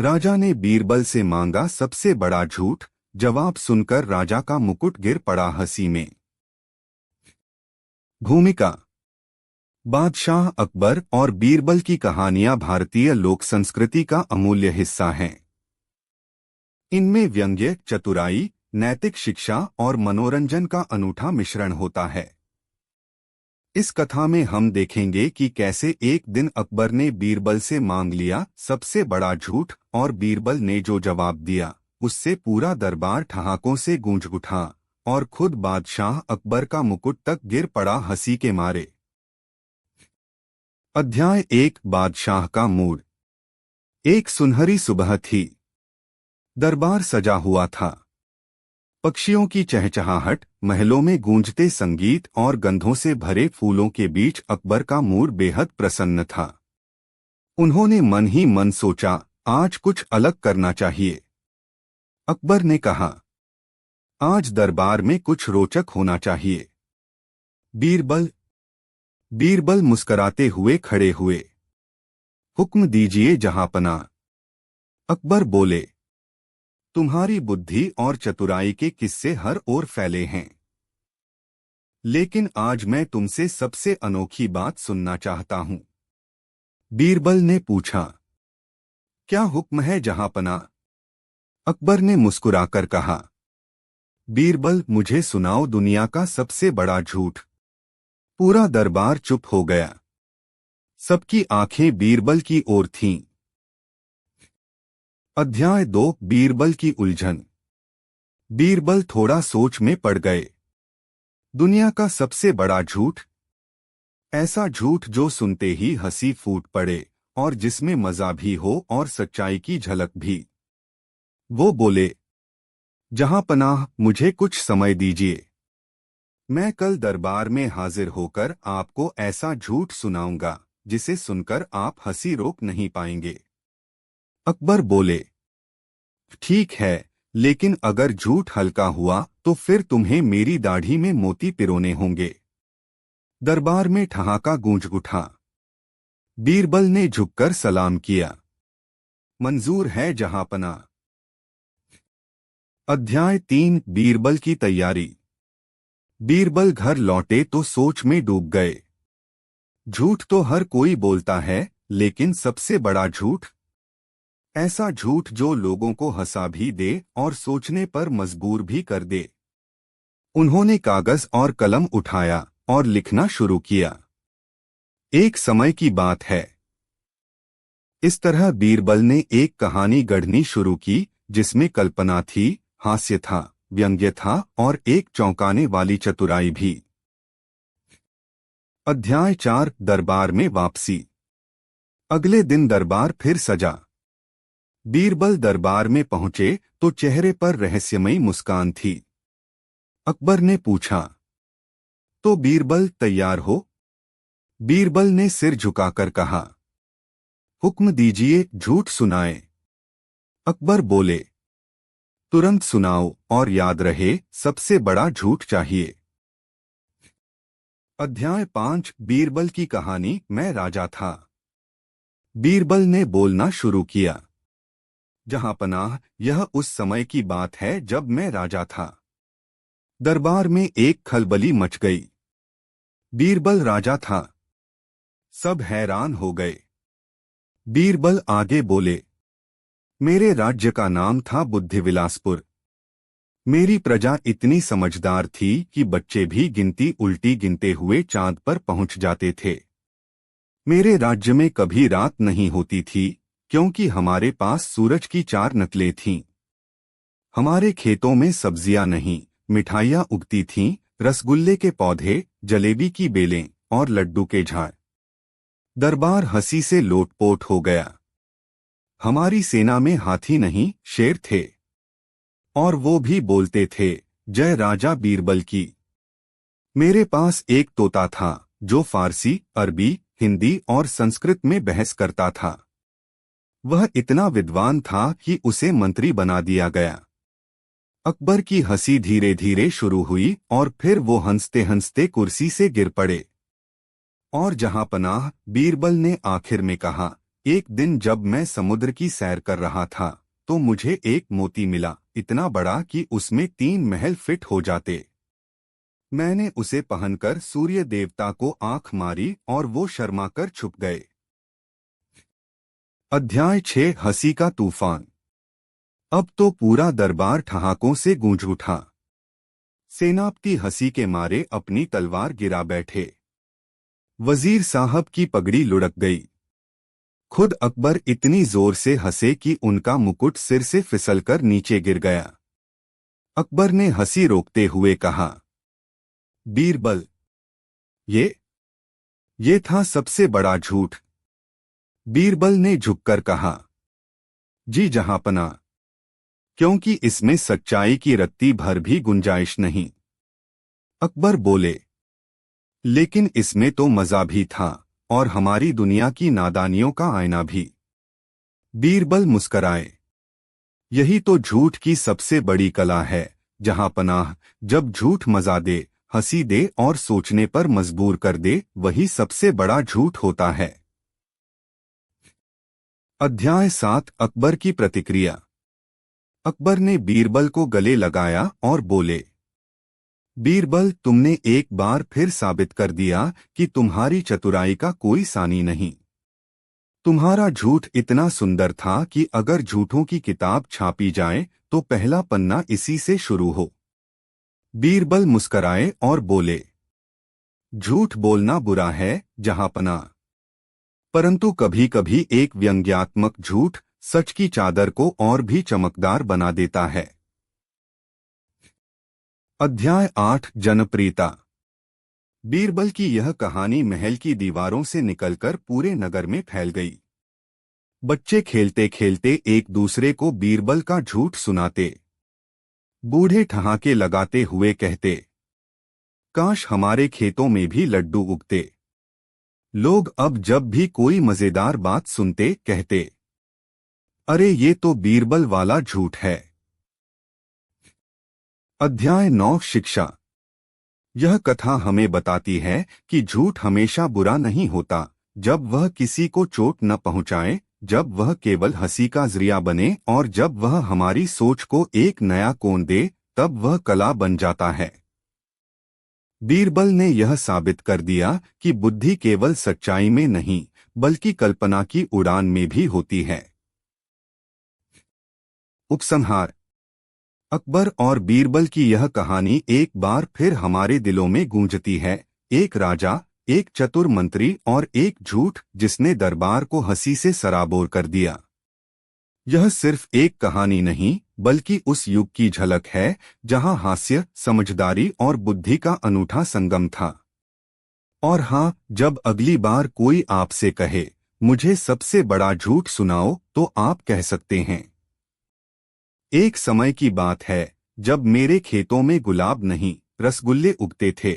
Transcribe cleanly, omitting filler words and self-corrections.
राजा ने बीरबल से मांगा सबसे बड़ा झूठ। जवाब सुनकर राजा का मुकुट गिर पड़ा हंसी में। भूमिका। बादशाह अकबर और बीरबल की कहानियां भारतीय लोक संस्कृति का अमूल्य हिस्सा हैं। इनमें व्यंग्य, चतुराई, नैतिक शिक्षा और मनोरंजन का अनूठा मिश्रण होता है। इस कथा में हम देखेंगे कि कैसे एक दिन अकबर ने बीरबल से मांग लिया सबसे बड़ा झूठ, और बीरबल ने जो जवाब दिया उससे पूरा दरबार ठहाकों से गूंज उठा और खुद बादशाह अकबर का मुकुट तक गिर पड़ा हंसी के मारे। अध्याय 1। बादशाह का मूड। एक सुनहरी सुबह थी। दरबार सजा हुआ था। पक्षियों की चहचहाहट, महलों में गूंजते संगीत और गंधों से भरे फूलों के बीच अकबर का मूड बेहद प्रसन्न था। उन्होंने मन ही मन सोचा, आज कुछ अलग करना चाहिए। अकबर ने कहा, आज दरबार में कुछ रोचक होना चाहिए। बीरबल मुस्कराते हुए खड़े हुए। हुक्म दीजिए जहांपनाह। अकबर बोले, तुम्हारी बुद्धि और चतुराई के किस्से हर ओर फैले हैं, लेकिन आज मैं तुमसे सबसे अनोखी बात सुनना चाहता हूं। बीरबल ने पूछा, क्या हुक्म है जहांपनाह? अकबर ने मुस्कुराकर कहा, बीरबल, मुझे सुनाओ दुनिया का सबसे बड़ा झूठ। पूरा दरबार चुप हो गया। सबकी आंखें बीरबल की ओर थीं। अध्याय 2। बीरबल की उलझन। बीरबल थोड़ा सोच में पड़ गए। दुनिया का सबसे बड़ा झूठ, ऐसा झूठ जो सुनते ही हंसी फूट पड़े और जिसमें मजा भी हो और सच्चाई की झलक भी। वो बोले, जहांपनाह, मुझे कुछ समय दीजिए। मैं कल दरबार में हाजिर होकर आपको ऐसा झूठ सुनाऊंगा जिसे सुनकर आप हंसी रोक नहीं पाएंगे। अकबर बोले, ठीक है, लेकिन अगर झूठ हल्का हुआ तो फिर तुम्हें मेरी दाढ़ी में मोती पिरोने होंगे। दरबार में ठहाका गूंज उठा। बीरबल ने झुककर सलाम किया। मंजूर है जहांपनाह। अध्याय 3। बीरबल की तैयारी। बीरबल घर लौटे तो सोच में डूब गए। झूठ तो हर कोई बोलता है, लेकिन सबसे बड़ा झूठ, ऐसा झूठ जो लोगों को हंसा भी दे और सोचने पर मजबूर भी कर दे। उन्होंने कागज और कलम उठाया और लिखना शुरू किया। एक समय की बात है। इस तरह बीरबल ने एक कहानी गढ़नी शुरू की जिसमें कल्पना थी, हास्य था, व्यंग्य था और एक चौंकाने वाली चतुराई भी। अध्याय 4। दरबार में वापसी। अगले दिन दरबार फिर सजा। बीरबल दरबार में पहुंचे तो चेहरे पर रहस्यमयी मुस्कान थी। अकबर ने पूछा, तो बीरबल तैयार हो? बीरबल ने सिर झुकाकर कहा, हुक्म दीजिए, झूठ सुनाए। अकबर बोले, तुरंत सुनाओ, और याद रहे सबसे बड़ा झूठ चाहिए। अध्याय 5। बीरबल की कहानी। मैं राजा था। बीरबल ने बोलना शुरू किया, जहांपनाह, यह उस समय की बात है जब मैं राजा था। दरबार में एक खलबली मच गई। बीरबल राजा था। सब हैरान हो गए। बीरबल आगे बोले, मेरे राज्य का नाम था बुद्धिविलासपुर। मेरी प्रजा इतनी समझदार थी कि बच्चे भी गिनती उल्टी गिनते हुए चांद पर पहुंच जाते थे। मेरे राज्य में कभी रात नहीं होती थी, क्योंकि हमारे पास सूरज की 4 नकलें थीं। हमारे खेतों में सब्जियां नहीं, मिठाइयां उगती थीं, रसगुल्ले के पौधे, जलेबी की बेलें और लड्डू के झाड़। दरबार हंसी से लोटपोट हो गया। हमारी सेना में हाथी नहीं, शेर थे, और वो भी बोलते थे, जय राजा बीरबल की। मेरे पास एक तोता था जो फारसी, अरबी, हिंदी और संस्कृत में बहस करता था। वह इतना विद्वान था कि उसे मंत्री बना दिया गया। अकबर की हंसी धीरे धीरे शुरू हुई और फिर वो हंसते हंसते कुर्सी से गिर पड़े। और जहांपनाह, बीरबल ने आखिर में कहा, एक दिन जब मैं समुद्र की सैर कर रहा था तो मुझे एक मोती मिला, इतना बड़ा कि उसमें 3 महल फिट हो जाते। मैंने उसे पहनकर सूर्य देवता को आंख मारी और वो शर्माकर छुप गए। अध्याय 6 हंसी का तूफान। अब तो पूरा दरबार ठहाकों से गूंज उठा। सेनापति हंसी के मारे अपनी तलवार गिरा बैठे। वजीर साहब की पगड़ी लुढ़क गई। खुद अकबर इतनी जोर से हंसे कि उनका मुकुट सिर से फिसलकर नीचे गिर गया। अकबर ने हंसी रोकते हुए कहा, बीरबल, ये था सबसे बड़ा झूठ। बीरबल ने झुककर कहा, जी जहांपना, क्योंकि इसमें सच्चाई की रत्ती भर भी गुंजाइश नहीं। अकबर बोले, लेकिन इसमें तो मजा भी था और हमारी दुनिया की नादानियों का आईना भी। बीरबल मुस्कराए, यही तो झूठ की सबसे बड़ी कला है जहांपनाह। जब झूठ मजा दे, हंसी दे और सोचने पर मजबूर कर दे, वही सबसे बड़ा झूठ होता है। अध्याय 7 अकबर की प्रतिक्रिया। अकबर ने बीरबल को गले लगाया और बोले, बीरबल, तुमने एक बार फिर साबित कर दिया कि तुम्हारी चतुराई का कोई सानी नहीं। तुम्हारा झूठ इतना सुंदर था कि अगर झूठों की किताब छापी जाए तो पहला पन्ना इसी से शुरू हो। बीरबल मुस्कराए और बोले, झूठ बोलना बुरा है जहांपना, परंतु कभी कभी एक व्यंग्यात्मक झूठ सच की चादर को और भी चमकदार बना देता है। अध्याय 8 जनप्रियता। बीरबल की यह कहानी महल की दीवारों से निकलकर पूरे नगर में फैल गई। बच्चे खेलते खेलते एक दूसरे को बीरबल का झूठ सुनाते। बूढ़े ठहाके लगाते हुए कहते, काश हमारे खेतों में भी लड्डू उगते। लोग अब जब भी कोई मजेदार बात सुनते कहते, अरे ये तो बीरबल वाला झूठ है। अध्याय 9 शिक्षा। यह कथा हमें बताती है कि झूठ हमेशा बुरा नहीं होता जब वह किसी को चोट न पहुंचाए, जब वह केवल हंसी का जरिया बने और जब वह हमारी सोच को एक नया कोण दे, तब वह कला बन जाता है। बीरबल ने यह साबित कर दिया कि बुद्धि केवल सच्चाई में नहीं बल्कि कल्पना की उड़ान में भी होती है। उपसंहार। अकबर और बीरबल की यह कहानी एक बार फिर हमारे दिलों में गूंजती है। एक राजा, एक चतुर मंत्री और एक झूठ जिसने दरबार को हंसी से सराबोर कर दिया। यह सिर्फ एक कहानी नहीं बल्कि उस युग की झलक है जहां हास्य, समझदारी और बुद्धि का अनूठा संगम था। और हाँ, जब अगली बार कोई आपसे कहे, मुझे सबसे बड़ा झूठ सुनाओ, तो आप कह सकते हैं, एक समय की बात है जब मेरे खेतों में गुलाब नहीं, रसगुल्ले उगते थे।